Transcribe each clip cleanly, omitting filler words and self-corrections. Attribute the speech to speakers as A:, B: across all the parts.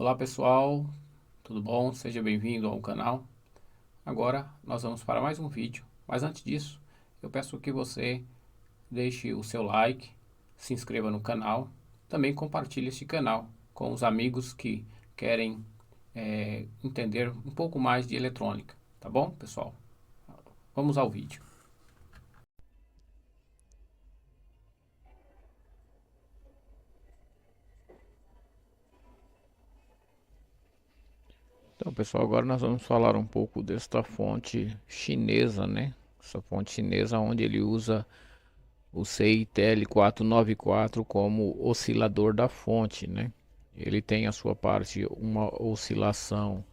A: Olá pessoal, tudo bom? Seja bem-vindo ao canal. Agora nós vamos para mais um vídeo, mas antes disso eu peço que você deixe o seu like, se inscreva no canal, também compartilhe este canal com os amigos que querem entender um pouco mais de eletrônica, tá bom pessoal? Vamos ao vídeo. Então, pessoal, agora nós vamos falar um pouco desta fonte chinesa, né? Essa fonte chinesa onde ele usa o CITL494 como oscilador da fonte, né? Ele tem a sua parte uma oscilação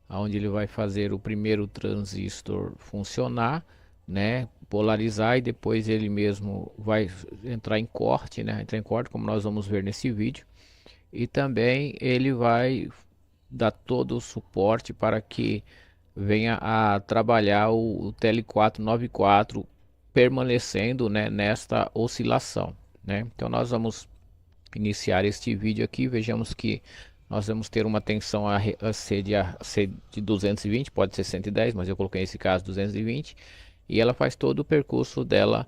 A: onde ele vai fazer o primeiro transistor funcionar, né? Polarizar e depois ele mesmo vai entrar em corte, né? Entrar em corte, como nós vamos ver nesse vídeo. E também ele vai dar todo o suporte para que venha a trabalhar o TL494 permanecendo, né, nesta oscilação, né? Então nós vamos iniciar este vídeo aqui. Vejamos que nós vamos ter uma tensão AC de 220, pode ser 110, mas eu coloquei nesse caso 220, e ela faz todo o percurso dela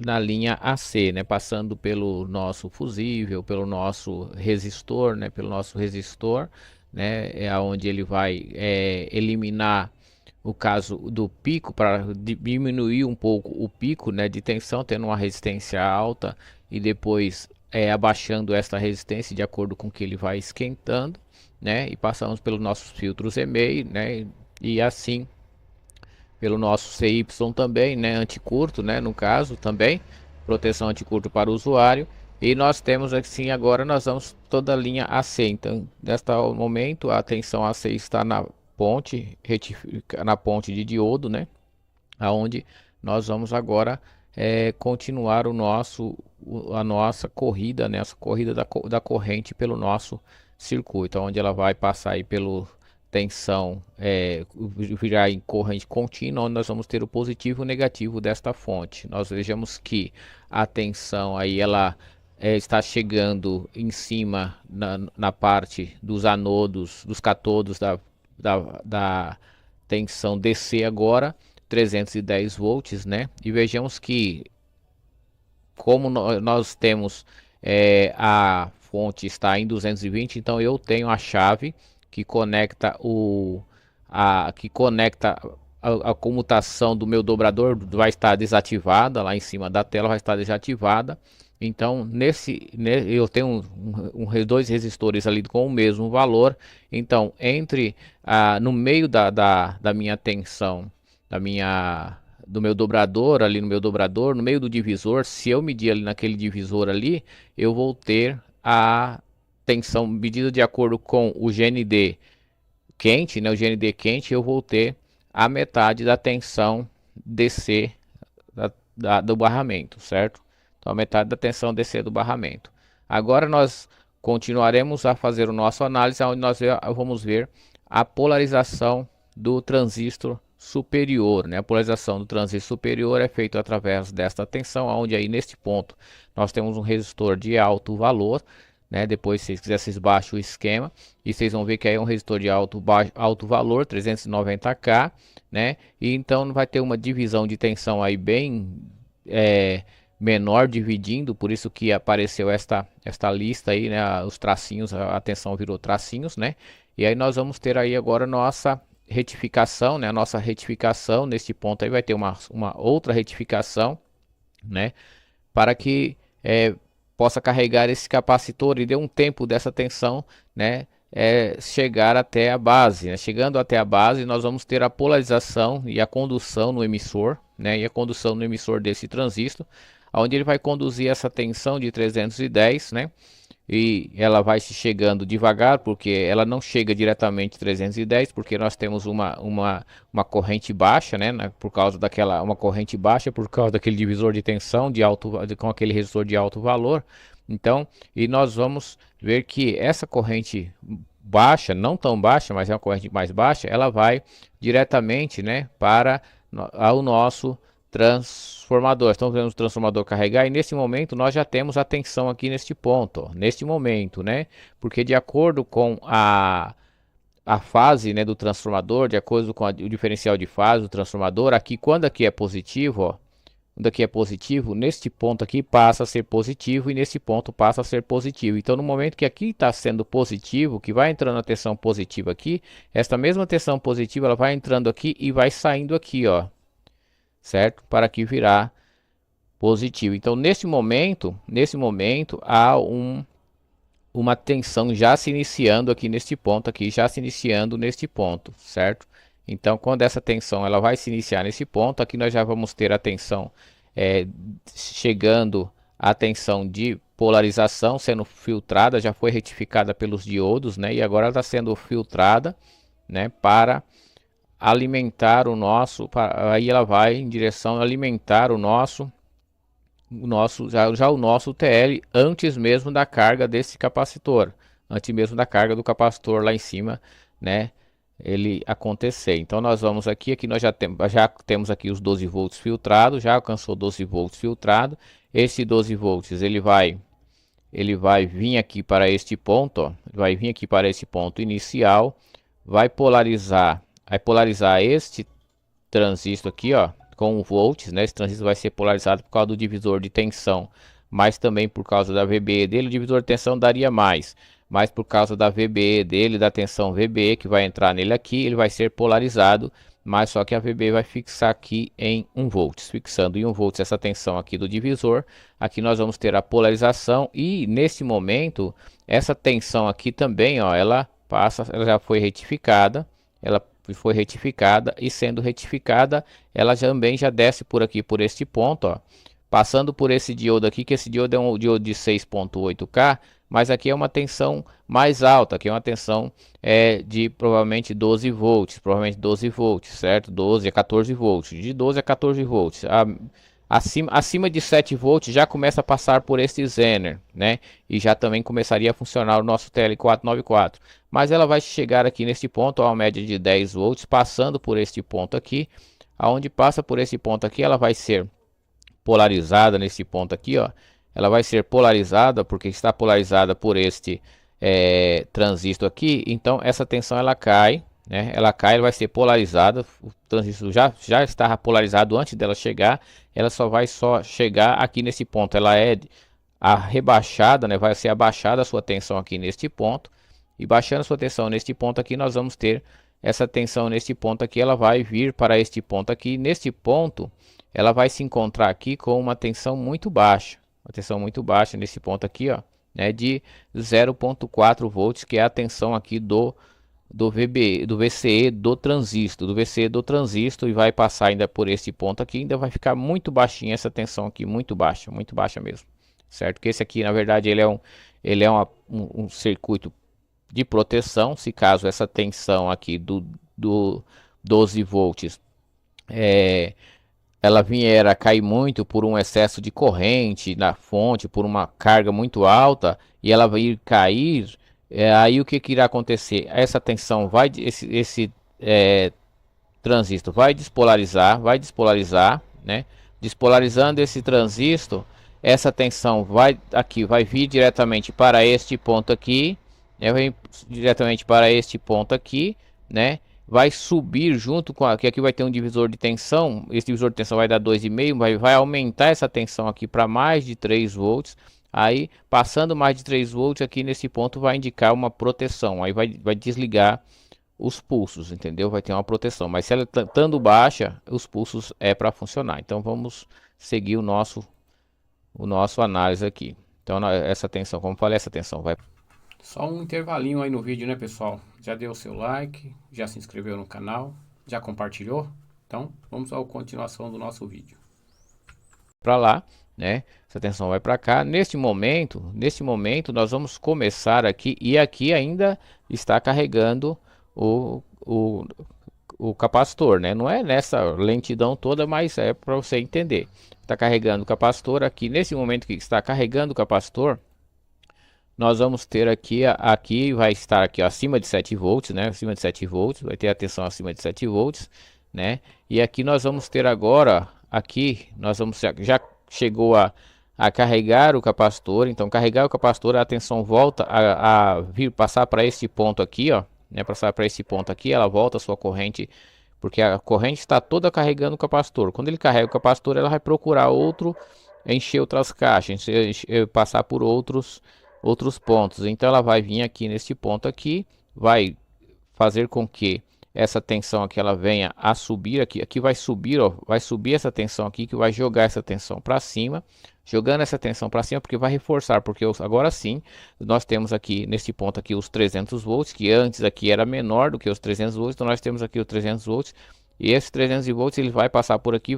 A: na linha AC, né, passando pelo nosso fusível, pelo nosso resistor, né, é onde ele vai eliminar o caso do pico para diminuir um pouco o pico, né, de tensão, tendo uma resistência alta e depois abaixando esta resistência de acordo com que ele vai esquentando, né, e passamos pelos nossos filtros EMEI, né, e assim pelo nosso CY também, né, anticurto, né, no caso também, proteção anticurto para o usuário. E nós temos assim, agora nós vamos toda a linha AC. Então, neste momento, a tensão AC está na ponte, na ponte de diodo, né, aonde nós vamos agora continuar a nossa corrida, né, essa corrida da corrente pelo nosso circuito, onde ela vai passar aí pelo tensão virar em corrente contínua, onde nós vamos ter o positivo e o negativo desta fonte. Nós vejamos que a tensão aí ela está chegando em cima na parte dos anodos, dos catodos da tensão DC agora, 310 volts, né? E vejamos que como nós temos a fonte está em 220, então eu tenho a chave que conecta a comutação do meu dobrador vai estar desativada lá em cima da tela, vai estar desativada. Então eu tenho dois resistores ali com o mesmo valor. Então no meio da minha tensão do meu dobrador, ali no meu dobrador, no meio do divisor, se eu medir ali naquele divisor ali, eu vou ter a tensão medida de acordo com o GND quente, né, o GND quente, eu vou ter a metade da tensão DC do barramento, certo? Então a metade da tensão DC do barramento. Agora nós continuaremos a fazer o nosso análise, onde nós vamos ver a polarização do transistor superior, né? A polarização do transistor superior é feita através desta tensão, onde aí neste ponto nós temos um resistor de alto valor, né? Depois, se vocês quiserem, vocês baixam o esquema e vocês vão ver que aí é um resistor de alto valor, 390K, né? E então vai ter uma divisão de tensão aí bem menor dividindo, por isso que apareceu esta lista aí, né? Os tracinhos, a tensão virou tracinhos, né? E aí nós vamos ter aí agora nossa retificação, né? A nossa retificação neste ponto aí vai ter uma outra retificação, né? Para que possa carregar esse capacitor e dê um tempo dessa tensão, né? Chegar até a base, né? Chegando até a base, nós vamos ter a polarização e a condução no emissor, né? E a condução no emissor desse transistor, onde ele vai conduzir essa tensão de 310, né? E ela vai se chegando devagar, porque ela não chega diretamente 310, porque nós temos uma corrente baixa, né, por causa uma corrente baixa por causa daquele divisor de tensão com aquele resistor de alto valor. Então, e nós vamos ver que essa corrente baixa, não tão baixa, mas é uma corrente mais baixa, ela vai diretamente, né, para o nosso transformador. Estamos vendo o transformador carregar e nesse momento nós já temos a tensão aqui neste ponto, ó, neste momento, né? Porque de acordo com a fase, né, do transformador, de acordo com o diferencial de fase do transformador, aqui quando aqui é positivo, ó, quando aqui é positivo, neste ponto aqui passa a ser positivo e nesse ponto passa a ser positivo. Então, no momento que aqui está sendo positivo, que vai entrando a tensão positiva aqui, esta mesma tensão positiva ela vai entrando aqui e vai saindo aqui, ó, certo? Para aqui virar positivo. Então, nesse momento há uma tensão já se iniciando aqui neste ponto aqui, já se iniciando neste ponto, certo? Então, quando essa tensão ela vai se iniciar nesse ponto, aqui nós já vamos ter a tensão chegando à tensão de polarização, sendo filtrada, já foi retificada pelos diodos, né? E agora está sendo filtrada, né? Para alimentar o nosso, aí ela vai em direção a alimentar o nosso já o nosso TL antes mesmo da carga desse capacitor, antes mesmo da carga do capacitor lá em cima, né? Ele acontecer. Então nós vamos aqui nós já temos aqui os 12 volts filtrados, já alcançou 12 volts filtrado. Esse 12 volts ele vai vir aqui para este ponto, ó, vai vir aqui para esse ponto inicial, vai polarizar este transistor aqui, ó, com volts, né? Esse transistor vai ser polarizado por causa do divisor de tensão, mas também por causa da VBE dele, o divisor de tensão daria mais, mas por causa da VBE dele, da tensão VBE que vai entrar nele aqui, ele vai ser polarizado, mas só que a VBE vai fixar aqui em 1 volts, fixando em 1 volts essa tensão aqui do divisor. Aqui nós vamos ter a polarização e nesse momento essa tensão aqui também, ó, ela já foi retificada, e sendo retificada, ela também já desce por aqui, por este ponto, ó, passando por esse diodo aqui, que esse diodo é um diodo de 6.8K, mas aqui é uma tensão mais alta, aqui é uma tensão de provavelmente 12 volts, certo? 12 a 14 volts, de 12 a 14 volts. Acima de 7 volts já começa a passar por este Zener, né? E já também começaria a funcionar o nosso TL494. Mas ela vai chegar aqui neste ponto, a uma média de 10 volts, passando por este ponto aqui. Aonde passa por esse ponto aqui, ela vai ser polarizada nesse ponto aqui, ó. Ela vai ser polarizada porque está polarizada por este transistor aqui. Então essa tensão ela cai, né? Ela vai ser polarizada. O transistor já está polarizado antes dela chegar. Ela só vai chegar aqui nesse ponto. Ela é rebaixada, né? Vai ser abaixada a sua tensão aqui neste ponto. E baixando a sua tensão neste ponto aqui, nós vamos ter essa tensão neste ponto aqui. Ela vai vir para este ponto aqui. Neste ponto, ela vai se encontrar aqui com uma tensão muito baixa. Uma tensão muito baixa nesse ponto aqui, ó, né, de 0.4 volts, que é a tensão aqui do VCE do transistor, e vai passar ainda por esse ponto aqui, ainda vai ficar muito baixinha essa tensão aqui, muito baixa mesmo, certo? Que esse aqui, na verdade, ele é um circuito de proteção, se caso essa tensão aqui do 12 volts ela vier a cair muito por um excesso de corrente na fonte, por uma carga muito alta, e ela vai cair, aí o que irá acontecer? Essa tensão esse transistor vai despolarizar, né? Despolarizando esse transistor, essa tensão vai vir diretamente para este ponto aqui, né? Vem diretamente para este ponto aqui, né? Vai subir junto com aqui vai ter um divisor de tensão. Esse divisor de tensão vai dar 2,5, vai aumentar essa tensão aqui para mais de 3 volts. Aí, passando mais de 3 volts aqui nesse ponto, vai indicar uma proteção. Aí vai desligar os pulsos, entendeu? Vai ter uma proteção. Mas se ela estando baixa, os pulsos é para funcionar. Então vamos seguir o nosso análise aqui. Então essa tensão, como falei, essa tensão vai.
B: Só um intervalinho aí no vídeo, né, pessoal? Já deu o seu like, já se inscreveu no canal, já compartilhou? Então, vamos à continuação do nosso vídeo.
A: Para lá, né? Essa tensão vai para cá. Neste momento, nós vamos começar aqui, e aqui ainda está carregando o capacitor, né? Não é nessa lentidão toda, mas é para você entender. Está carregando o capacitor aqui. Nesse momento que está carregando o capacitor, nós vamos ter aqui vai estar aqui, ó, acima de 7 volts, né? Acima de 7 volts, vai ter a tensão acima de 7 volts, né? E aqui nós vamos ter agora aqui nós vamos já chegou a carregar o capacitor. Então carregar o capacitor, a tensão volta a vir passar para este ponto aqui, ó, né, passar para esse ponto aqui, ela volta a sua corrente, porque a corrente está toda carregando o capacitor. Quando ele carrega o capacitor, ela vai procurar encher outras caixas, passar por outros pontos. Então ela vai vir aqui nesse ponto aqui, vai fazer com que essa tensão aqui ela venha a subir aqui vai subir, ó, vai subir essa tensão aqui, que vai jogar essa tensão para cima, jogando essa tensão para cima, porque vai reforçar, porque agora sim nós temos aqui nesse ponto aqui os 300 volts, que antes aqui era menor do que os 300 volts. Então nós temos aqui os 300 volts, e esse 300 volts ele vai passar por aqui,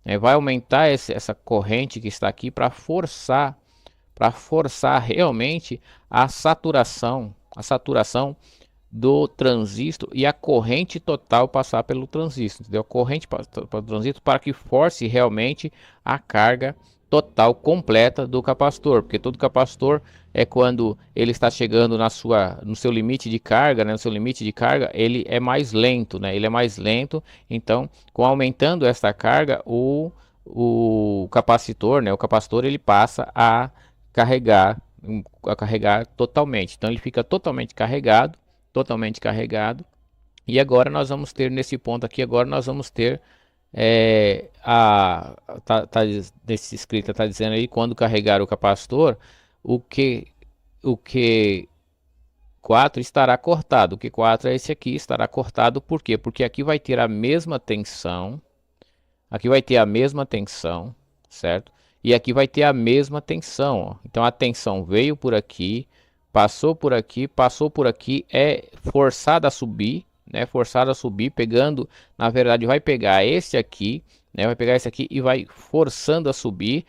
A: né, vai aumentar essa corrente que está aqui para forçar realmente a saturação do transistor e a corrente total passar pelo transistor, entendeu? A corrente para o transistor, para que force realmente a carga total completa do capacitor, porque todo capacitor é quando ele está chegando no seu limite de carga, né? No seu limite de carga ele é mais lento, né? Ele é mais lento. Então, com aumentando esta carga, o capacitor, né? O capacitor ele passa a carregar totalmente. Então ele fica totalmente carregado. E agora nós vamos ter nesse ponto aqui, agora nós vamos ter nesse escrito está dizendo aí, quando carregar o capacitor, o Q4 estará cortado. O Q4 é esse aqui, estará cortado. Por quê? Porque aqui vai ter a mesma tensão, certo? E aqui vai ter a mesma tensão, ó. Então a tensão veio por aqui, passou por aqui, é forçada a subir, né? Forçada a subir, pegando, na verdade vai pegar esse aqui, né? Vai pegar esse aqui e vai forçando a subir,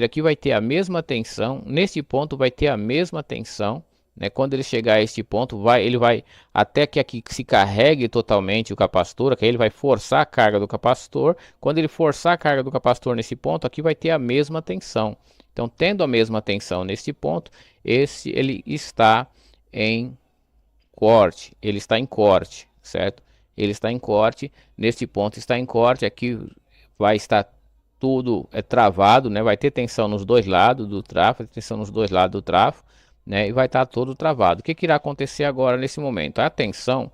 A: aqui vai ter a mesma tensão, nesse ponto vai ter a mesma tensão, né? Quando ele chegar a este ponto, ele vai até que aqui se carregue totalmente o capacitor, que aí ele vai forçar a carga do capacitor. Quando ele forçar a carga do capacitor nesse ponto, aqui vai ter a mesma tensão. Então, tendo a mesma tensão nesse ponto, ele está em corte, certo? Ele está em corte, nesse ponto está em corte, aqui vai estar tudo travado, né? Vai ter tensão nos dois lados do trafo, né? E vai estar todo travado. O que irá acontecer agora nesse momento? A tensão,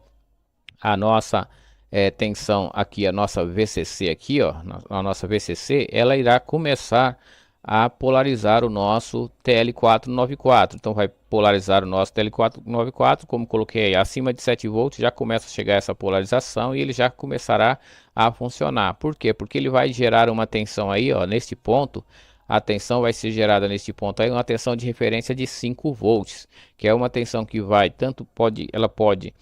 A: a nossa tensão aqui, a nossa VCC aqui, ó, a nossa VCC, ela irá começar a polarizar o nosso TL494. Então vai polarizar o nosso TL494, como coloquei aí, acima de 7 volts, já começa a chegar essa polarização e ele já começará a funcionar. Por quê? Porque ele vai gerar uma tensão aí, ó, neste ponto. A tensão vai ser gerada neste ponto aí, uma tensão de referência de 5 volts, que é uma tensão que vai, ela pode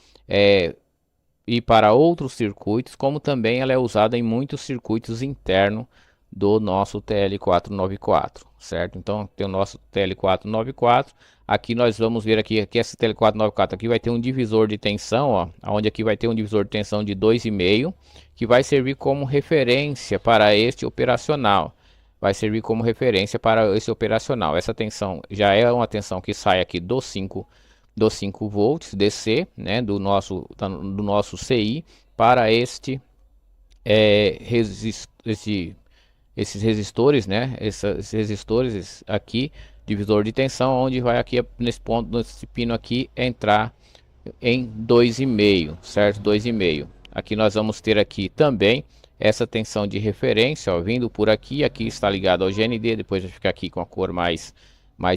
A: ir para outros circuitos, como também ela é usada em muitos circuitos internos do nosso TL494, certo? Então tem o nosso TL494, aqui nós vamos ver aqui esse TL494 aqui vai ter um divisor de tensão, ó, onde aqui vai ter um divisor de tensão de 2,5, que vai servir como referência para este operacional. Essa tensão já é uma tensão que sai aqui dos 5 volts DC, né, do nosso CI para esses resistores, né, esses resistores aqui, divisor de tensão, onde vai aqui nesse ponto, nesse pino aqui, entrar em 2,5, certo? 2,5. Aqui nós vamos ter aqui também essa tensão de referência, ó, vindo por aqui está ligado ao GND, depois vai ficar aqui com a cor mais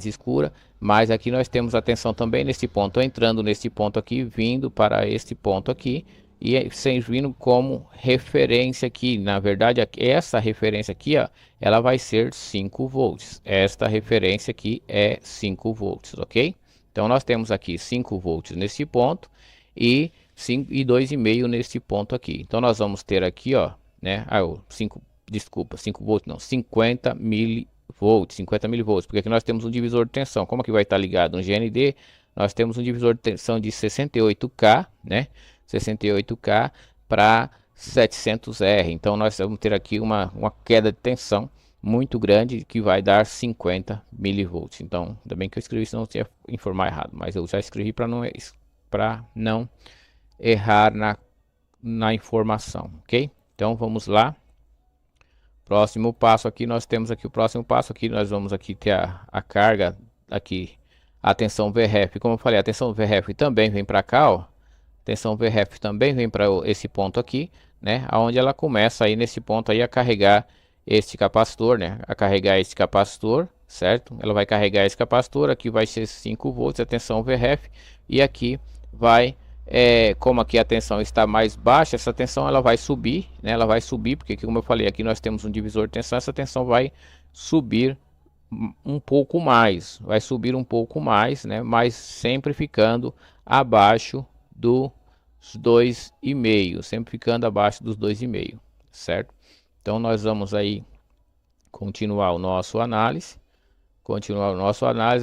A: escura, mas aqui nós temos a tensão também nesse ponto, entrando nesse ponto aqui, vindo para este ponto aqui, e servindo como referência aqui. Na verdade, essa referência aqui, ó, ela vai ser 5 volts, esta referência aqui é 5 volts, ok? Então nós temos aqui 5 volts nesse ponto, e 2,5 nesse ponto aqui. Então nós vamos ter aqui, ó, né, 5 volts não, 50 milivolts, porque aqui nós temos um divisor de tensão. Como aqui vai estar ligado no GND, nós temos um divisor de tensão de 68K, né, 68K para 700R. Então nós vamos ter aqui uma queda de tensão muito grande, que vai dar 50 milivolts. Então, ainda bem que eu escrevi, senão eu ia informar errado, mas eu já escrevi para não errar na informação, ok? Então vamos lá. Próximo passo aqui, nós temos aqui o próximo passo aqui, nós vamos aqui ter a carga aqui, a tensão VRF. Como eu falei, a tensão VRF também vem para cá, ó. A tensão VRF também vem para esse ponto aqui, né? Aonde ela começa aí nesse ponto aí a carregar este capacitor, né? A carregar esse capacitor, certo? Ela vai carregar esse capacitor, aqui vai ser 5 volts, a tensão VRF, e aqui vai como aqui a tensão está mais baixa, essa tensão ela vai subir, né? Ela vai subir, porque como eu falei, aqui nós temos um divisor de tensão, essa tensão vai subir um pouco mais, vai subir um pouco mais, né? Mas sempre ficando abaixo dos 2,5, sempre ficando abaixo dos 2,5, certo? Então nós vamos aí continuar o nosso análise,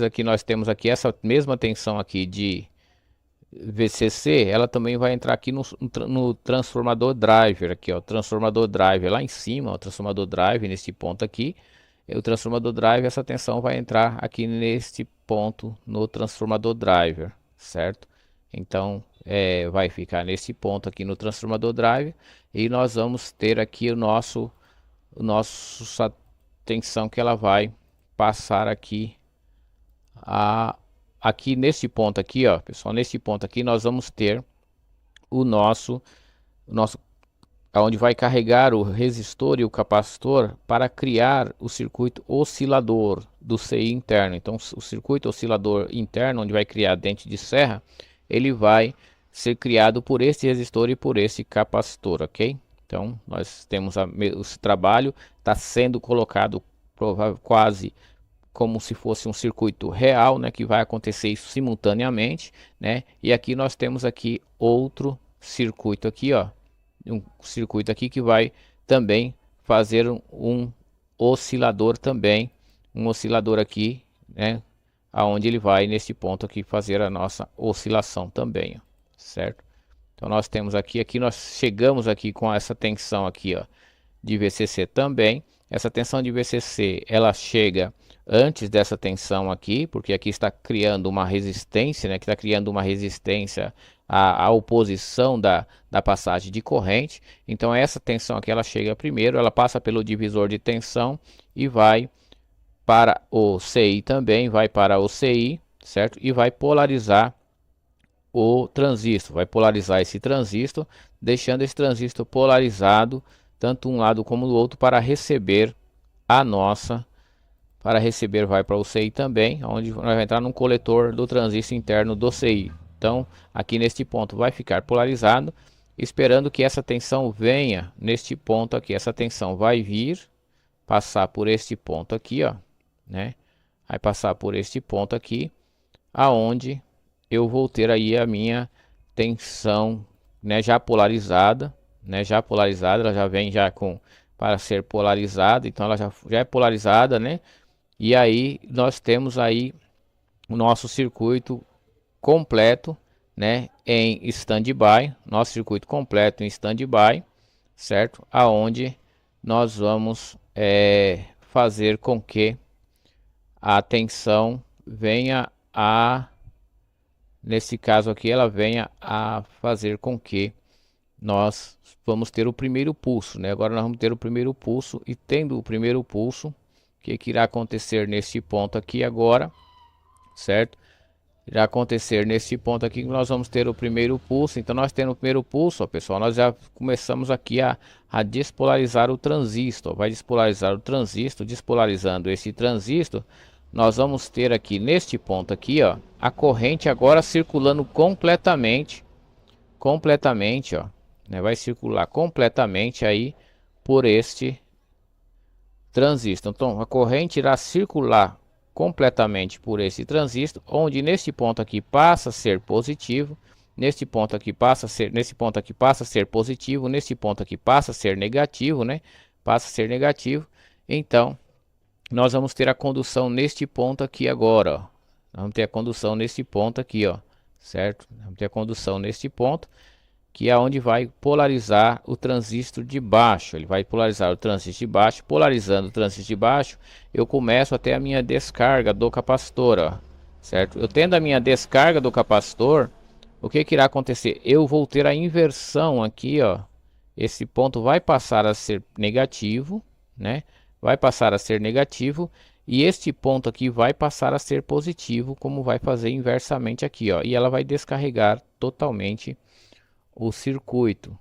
A: aqui nós temos aqui essa mesma tensão aqui de VCC, ela também vai entrar aqui no transformador driver, aqui ó, transformador driver lá em cima, o transformador driver nesse ponto aqui, o transformador driver, essa tensão vai entrar aqui neste ponto no transformador driver, certo? Então vai ficar nesse ponto aqui no transformador driver, e nós vamos ter aqui o nosso tensão que ela vai passar aqui aqui nesse ponto aqui, ó, pessoal, nesse ponto aqui nós vamos ter o nosso aonde vai carregar o resistor e o capacitor para criar o circuito oscilador do CI interno. Então o circuito oscilador interno, onde vai criar dente de serra, ele vai ser criado por esse resistor e por esse capacitor, ok? Então nós temos o trabalho está sendo colocado quase como se fosse um circuito real, né, que vai acontecer isso simultaneamente, né? E aqui nós temos aqui outro circuito aqui, ó, um circuito aqui que vai também fazer um oscilador também, um oscilador aqui, né, aonde ele vai nesse ponto aqui fazer a nossa oscilação também, ó, certo? Então nós temos aqui nós chegamos aqui com essa tensão aqui, ó, de VCC também. Essa tensão de VCC, ela chega antes dessa tensão aqui, porque aqui está criando uma resistência, né, que está criando uma resistência à oposição da passagem de corrente. Então essa tensão aqui, ela chega primeiro, ela passa pelo divisor de tensão e vai para o CI também, vai para o CI, certo? E vai polarizar o transistor, vai polarizar esse transistor, deixando esse transistor polarizado, tanto um lado como o outro, para receber vai para o CI também, onde vai entrar no coletor do transistor interno do CI. Então aqui neste ponto vai ficar polarizado, esperando que essa tensão venha neste ponto aqui. Essa tensão vai vir, passar por este ponto aqui, ó, né? Vai passar por este ponto aqui, aonde eu vou ter aí a minha tensão, né, já polarizada, né, ela já vem já para ser polarizada, então ela já é polarizada, né? E aí nós temos aí o nosso circuito completo, né, em stand-by, nosso circuito completo em stand-by, certo? Aonde nós vamos fazer com que a tensão venha nesse caso aqui, ela venha a fazer com que nós vamos ter o primeiro pulso, né? Agora nós vamos ter o primeiro pulso, e tendo o primeiro pulso, o que irá acontecer nesse ponto aqui agora, certo? Irá acontecer nesse ponto aqui que nós vamos ter o primeiro pulso. Então nós tendo o primeiro pulso, ó, pessoal, nós já começamos aqui a despolarizar o transistor. Vai despolarizar o transistor, despolarizando esse transistor, nós vamos ter aqui neste ponto aqui, ó, a corrente agora circulando completamente, ó, né? Vai circular completamente aí por este transistor. Então a corrente irá circular completamente por esse transistor, onde neste ponto aqui passa a ser positivo, neste ponto aqui passa a ser, nesse ponto aqui passa a ser positivo, nesse ponto aqui passa a ser negativo, né? Passa a ser negativo. Então nós vamos ter a condução neste ponto aqui agora, ó. Nós vamos ter a condução nesse ponto aqui, ó, certo? Vamos ter a condução neste ponto, que é onde vai polarizar o transistor de baixo. Ele vai polarizar o transistor de baixo. Polarizando o transistor de baixo, eu começo até a minha descarga do capacitor, ó, certo? Eu tendo a minha descarga do capacitor, o que irá acontecer? Eu vou ter a inversão aqui, ó. esse ponto vai passar a ser negativo, né? Vai passar a ser negativo e este ponto aqui vai passar a ser positivo, como vai fazer inversamente aqui, ó. E ela vai descarregar totalmente o circuito,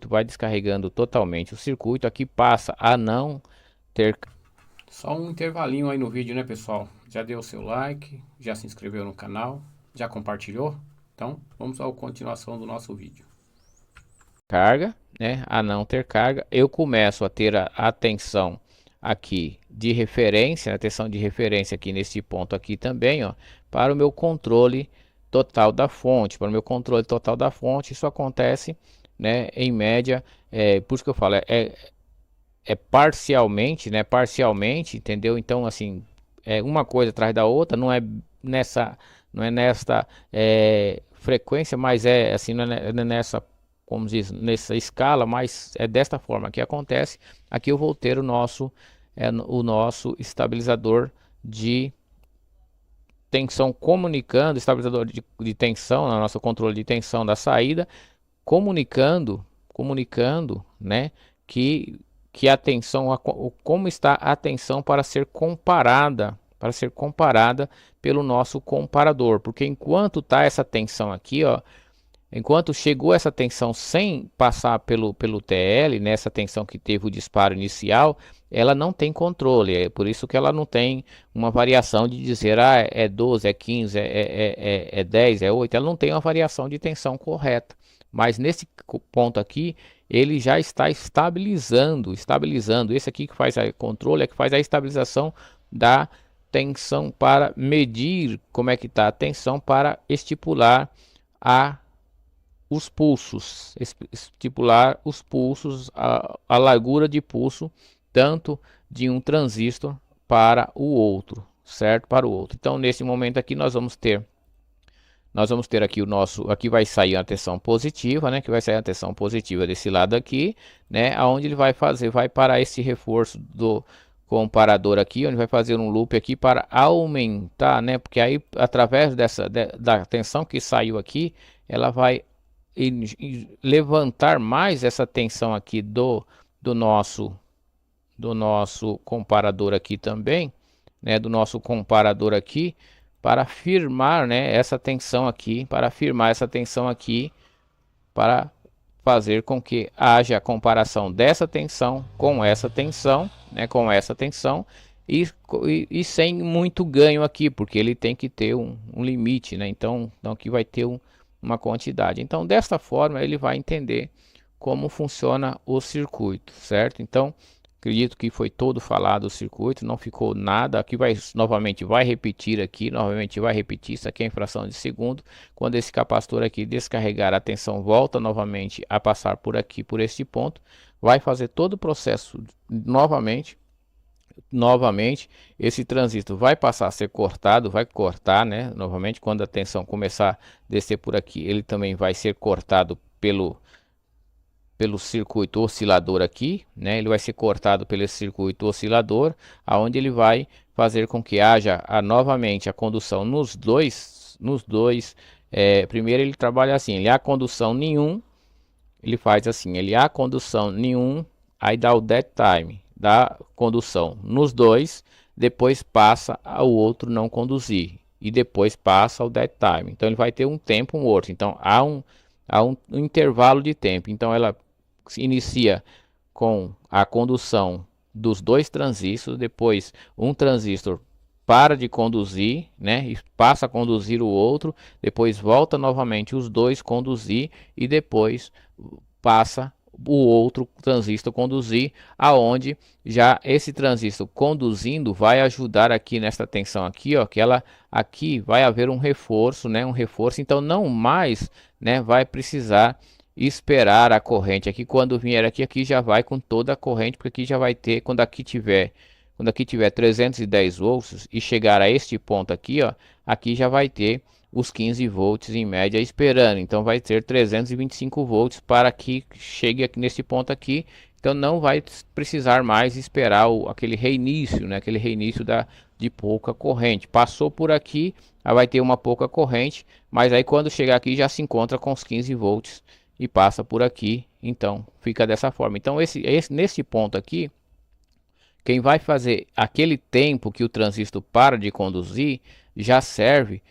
A: vai descarregando totalmente o circuito. Aqui passa a não ter.
B: Só um intervalinho aí no vídeo, né, pessoal? Já deu o seu like, já se inscreveu no canal, já compartilhou? Então, vamos à continuação do nosso vídeo.
A: Carga, né? A não ter carga, eu começo a ter a tensão aqui de referência, a tensão de referência aqui nesse ponto aqui também, ó, para o meu controle total da fonte, isso acontece, né, em média, por isso que eu falo, é parcialmente, né, parcialmente, entendeu? Então, assim, é uma coisa atrás da outra, não é nesta frequência, mas é assim, não é nessa, como diz, nessa escala, mas é desta forma que acontece. Aqui eu vou ter o nosso estabilizador de tensão comunicando, estabilizador de tensão, no nosso controle de tensão da saída, comunicando, né, que a tensão, como está a tensão para ser comparada, pelo nosso comparador, porque enquanto tá essa tensão aqui, ó, enquanto chegou essa tensão sem passar pelo TL, nessa tensão que teve o disparo inicial, ela não tem controle. É por isso que ela não tem uma variação de dizer é 12, é 15, é 10, é 8. Ela não tem uma variação de tensão correta. Mas nesse ponto aqui, ele já está estabilizando. Esse aqui que faz a controle, é que faz a estabilização da tensão para medir como é que está a tensão para estipular os pulsos, estipular os pulsos, a largura de pulso, tanto de um transistor para o outro, certo? Para o outro. Então, nesse momento aqui, nós vamos ter aqui aqui vai sair a tensão positiva, né? Que vai sair a tensão positiva desse lado aqui, né? Aonde ele vai parar esse reforço do comparador aqui, onde vai fazer um loop aqui para aumentar, né? Porque aí, através da tensão que saiu aqui, ela vai levantar mais essa tensão aqui do nosso comparador aqui também, né, do nosso comparador aqui, para firmar, né, essa tensão aqui, para fazer com que haja a comparação dessa tensão com essa tensão, né, e sem muito ganho aqui, porque ele tem que ter um limite, né? Então aqui vai ter uma quantidade. Então, desta forma, ele vai entender como funciona o circuito, certo? Então, acredito que foi todo falado o circuito, não ficou nada. Aqui novamente vai repetir isso aqui é em fração de segundo. Quando esse capacitor aqui descarregar, a tensão volta novamente a passar por aqui, por este ponto, vai fazer todo o processo novamente, esse transistor vai passar a ser cortado, vai cortar, né? Novamente, quando a tensão começar a descer por aqui, ele também vai ser cortado pelo circuito oscilador aqui, né? Ele vai ser cortado pelo circuito oscilador, aonde ele vai fazer com que haja novamente a condução nos dois. Primeiro ele trabalha assim, ele há condução nenhum, ele faz assim, ele há condução nenhum, aí dá o dead time da condução nos dois, depois passa ao outro não conduzir e depois passa ao dead time. Então ele vai ter um tempo morto. Então há um intervalo de tempo. Então ela se inicia com a condução dos dois transistores, depois um transistor para de conduzir, né, e passa a conduzir o outro, depois volta novamente os dois conduzir e depois passa o outro transistor conduzir, aonde já esse transistor conduzindo vai ajudar aqui nesta tensão aqui, ó, que ela aqui vai haver um reforço, né, então não mais, né, vai precisar esperar a corrente aqui. Quando vier aqui já vai com toda a corrente, porque aqui já vai ter, quando aqui tiver 310 volts e chegar a este ponto aqui, ó, aqui já vai ter os 15 volts em média esperando. Então vai ter 325 volts para que chegue aqui nesse ponto aqui. Então não vai precisar mais esperar aquele reinício, né? Aquele reinício de pouca corrente. Passou por aqui, aí vai ter uma pouca corrente, mas aí quando chegar aqui já se encontra com os 15 volts e passa por aqui. Então fica dessa forma. Então nesse ponto aqui, quem vai fazer aquele tempo que o transistor para de conduzir já serve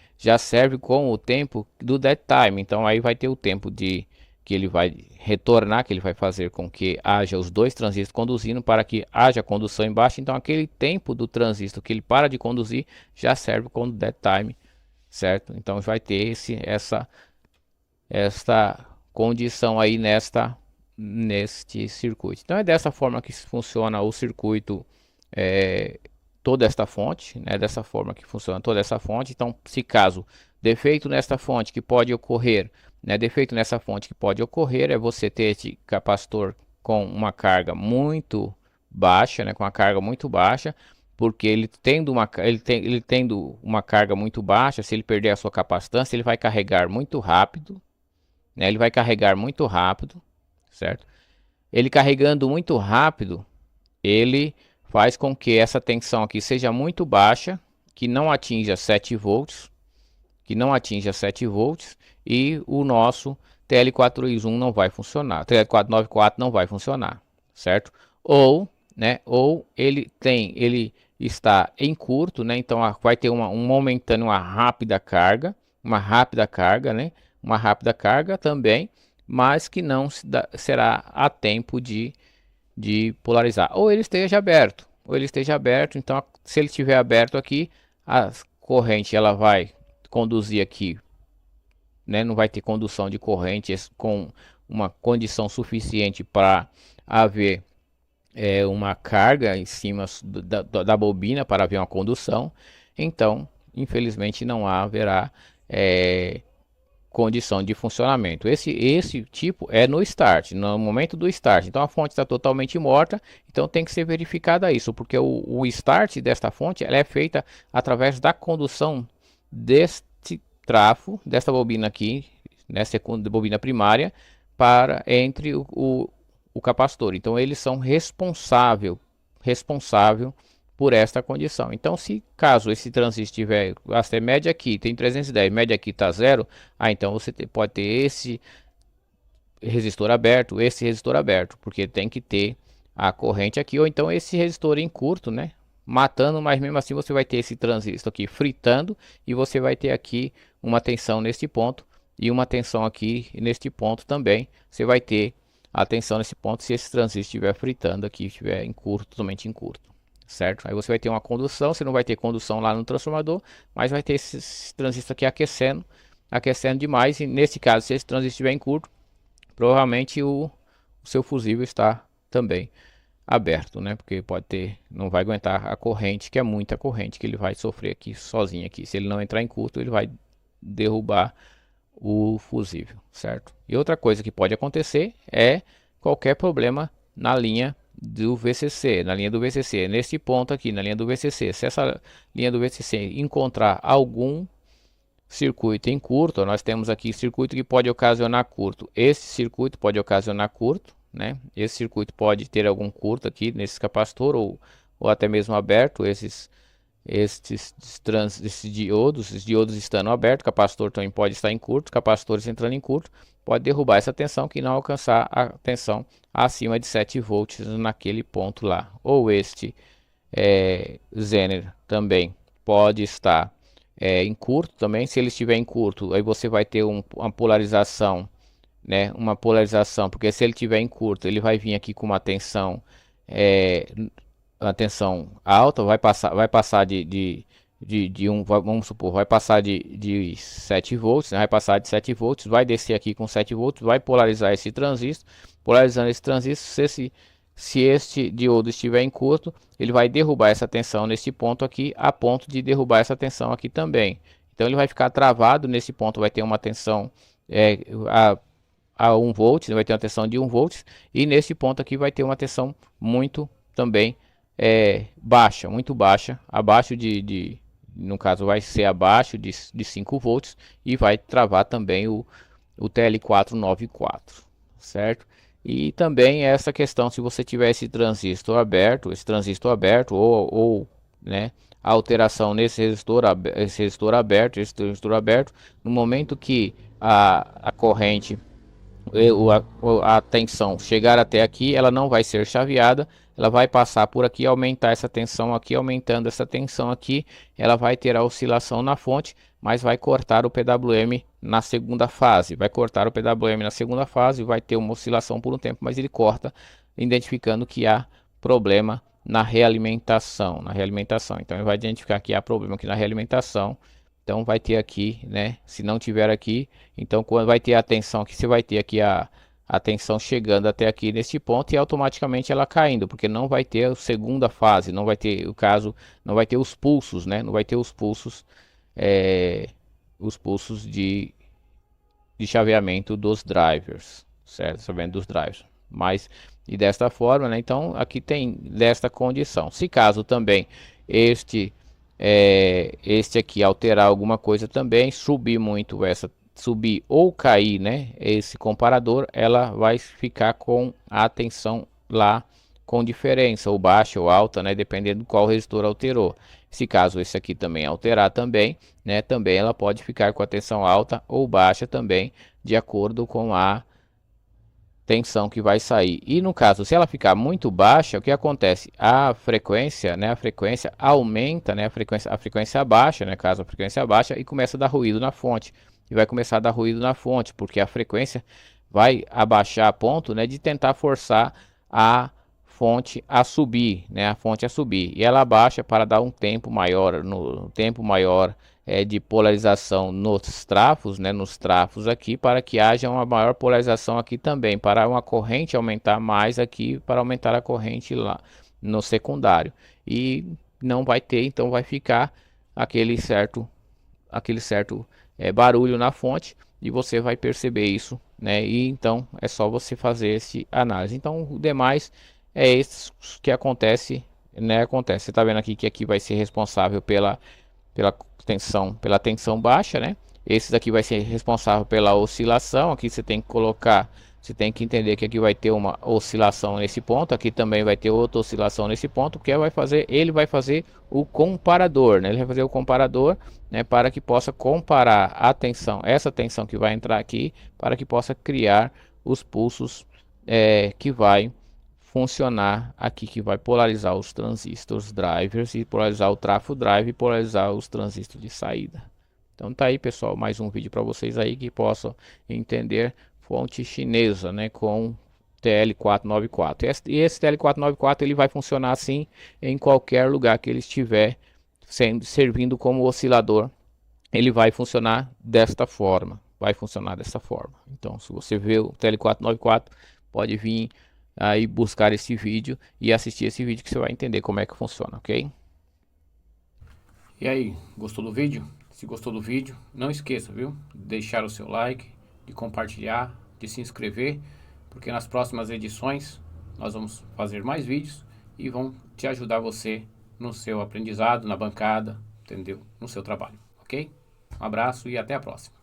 A: com o tempo do dead time. Então aí vai ter o tempo de que ele vai retornar, que ele vai fazer com que haja os dois transistores conduzindo para que haja condução embaixo. Então aquele tempo do transistor que ele para de conduzir já serve como dead time, certo? Então vai ter esta condição aí neste circuito. Então é dessa forma que funciona o circuito, toda esta fonte, né? Dessa forma que funciona toda essa fonte. Então, se caso defeito nesta fonte que pode ocorrer, né? Defeito nessa fonte que pode ocorrer é você ter esse capacitor com uma carga muito baixa, né? Com uma carga muito baixa, porque ele tendo uma carga muito baixa, se ele perder a sua capacitância, ele vai carregar muito rápido, né? Ele vai carregar muito rápido, certo? Ele carregando muito rápido, ele faz com que essa tensão aqui seja muito baixa, que não atinja 7 volts, e o nosso TL421 não vai funcionar, TL494 não vai funcionar, certo? Ou, né, ele está em curto, né? Então vai ter uma momentânea, uma rápida carga, né? Uma rápida carga também, mas que não será a tempo de polarizar. Ou ele esteja aberto, então se ele estiver aberto aqui, a corrente ela vai conduzir aqui, né? Não vai ter condução de corrente com uma condição suficiente para haver uma carga em cima da bobina para haver uma condução. Então, infelizmente, não haverá condição de funcionamento. Esse tipo é no start, no momento do start. Então a fonte está totalmente morta, então tem que ser verificada isso, porque o start desta fonte ela é feita através da condução deste trafo, desta bobina aqui, né, segunda bobina primária, para entre o capacitor. Então eles são responsável por esta condição. Então, se caso esse transistor tiver, a média aqui tem 310, média aqui está zero, então você pode ter esse resistor aberto, porque tem que ter a corrente aqui, ou então esse resistor em curto, né? Matando, mas mesmo assim você vai ter esse transistor aqui fritando, e você vai ter aqui uma tensão neste ponto, e uma tensão aqui neste ponto também. Você vai ter a tensão nesse ponto se esse transistor estiver fritando aqui, estiver em curto, totalmente em curto. Certo? Aí você vai ter uma condução, você não vai ter condução lá no transformador, mas vai ter esse transistor aqui aquecendo demais, e nesse caso, se esse transistor estiver em curto, provavelmente o seu fusível está também aberto, né? Porque não vai aguentar a corrente, que é muita corrente que ele vai sofrer aqui sozinho aqui. Se ele não entrar em curto, ele vai derrubar o fusível, certo? E outra coisa que pode acontecer é qualquer problema na linha do VCC, nesse ponto aqui, na linha do VCC. Se essa linha do VCC encontrar algum circuito em curto, nós temos aqui circuito que pode ocasionar curto. Esse circuito pode ocasionar curto, né? Esse circuito pode ter algum curto aqui nesse capacitor, ou até mesmo aberto. Esses diodos, estando abertos, capacitor também pode estar em curto, capacitores entrando em curto, pode derrubar essa tensão que não alcançar a tensão acima de 7 volts naquele ponto lá. Ou este Zener também pode estar em curto também. Se ele estiver em curto, aí você vai ter uma polarização, né? Uma polarização, porque se ele estiver em curto, ele vai vir aqui com uma tensão alta, vai passar vamos supor, vai passar de 7 volts, né? Vai passar de 7 volts, vai descer aqui com 7 volts, vai polarizar esse transistor. Polarizando esse transistor, se este diodo estiver em curto, ele vai derrubar essa tensão nesse ponto aqui, a ponto de derrubar essa tensão aqui também. Então ele vai ficar travado nesse ponto, vai ter uma tensão a 1 volt, vai ter uma tensão de 1 volt, e nesse ponto aqui vai ter uma tensão muito também baixa, muito baixa, abaixo no caso vai ser abaixo de 5 volts, e vai travar também o TL494, certo? E também essa questão, se você tiver esse transistor aberto, ou né, a alteração nesse resistor aberto, no momento que a corrente a tensão chegar até aqui, ela não vai ser chaveada, ela vai passar por aqui, aumentar essa tensão aqui, aumentando essa tensão aqui, ela vai ter a oscilação na fonte, mas vai cortar o PWM na segunda fase, vai cortar o PWM na segunda fase, vai ter uma oscilação por um tempo, mas ele corta, identificando que há problema na realimentação, então ele vai identificar que há problema aqui na realimentação. Então vai ter aqui, né? Se não tiver aqui, então quando vai ter a tensão aqui, você vai ter aqui a tensão chegando até aqui neste ponto e automaticamente ela caindo, porque não vai ter a segunda fase, não vai ter o caso, não vai ter os pulsos, né? Não vai ter os pulsos de chaveamento dos drivers, certo? Chaveamento dos drivers. Mas e desta forma, né? Então aqui tem desta condição. Se caso também este aqui alterar alguma coisa também, subir muito subir ou cair, né, esse comparador, ela vai ficar com a tensão lá com diferença, ou baixa ou alta, né, dependendo do qual resistor alterou. Se caso esse aqui também alterar também, né, também ela pode ficar com a tensão alta ou baixa também, de acordo com a tensão que vai sair. E no caso, se ela ficar muito baixa, o que acontece? A frequência, né, a frequência aumenta, né, a frequência baixa, né, caso a frequência baixa, e começa a dar ruído na fonte. E vai começar a dar ruído na fonte, porque a frequência vai abaixar a ponto, né, de tentar forçar a fonte a subir, né, a fonte a subir. E ela abaixa para dar um tempo maior, no tempo maior de polarização nos trafos, né, nos trafos aqui, para que haja uma maior polarização aqui também, para uma corrente aumentar mais aqui, para aumentar a corrente lá no secundário. E não vai ter, então vai ficar aquele certo barulho na fonte, e você vai perceber isso, né? E então é só você fazer esse análise. Então o demais é isso que acontece, né? Acontece. Você está vendo aqui que aqui vai ser responsável pela tensão baixa, né? Esse daqui vai ser responsável pela oscilação. Aqui você tem que colocar, você tem que entender que aqui vai ter uma oscilação nesse ponto, aqui também vai ter outra oscilação nesse ponto, que ele vai fazer o comparador, né? Ele vai fazer o comparador, né, para que possa comparar a tensão, essa tensão que vai entrar aqui, para que possa criar os pulsos que vai funcionar aqui, que vai polarizar os transistores drivers e polarizar o trafo drive e polarizar os transistores de saída. Então tá aí, pessoal, mais um vídeo para vocês aí que possam entender fonte chinesa, né, com TL494. E esse TL494 ele vai funcionar assim em qualquer lugar que ele estiver servindo como oscilador. Ele vai funcionar desta forma. Vai funcionar dessa forma. Então, se você vê o TL494, pode vir aí buscar esse vídeo e assistir esse vídeo que você vai entender como é que funciona, ok?
B: E aí, gostou do vídeo? Se gostou do vídeo, não esqueça, viu? De deixar o seu like, de compartilhar, de se inscrever, porque nas próximas edições nós vamos fazer mais vídeos e vão te ajudar você no seu aprendizado, na bancada, entendeu? No seu trabalho, ok? Um abraço e até a próxima.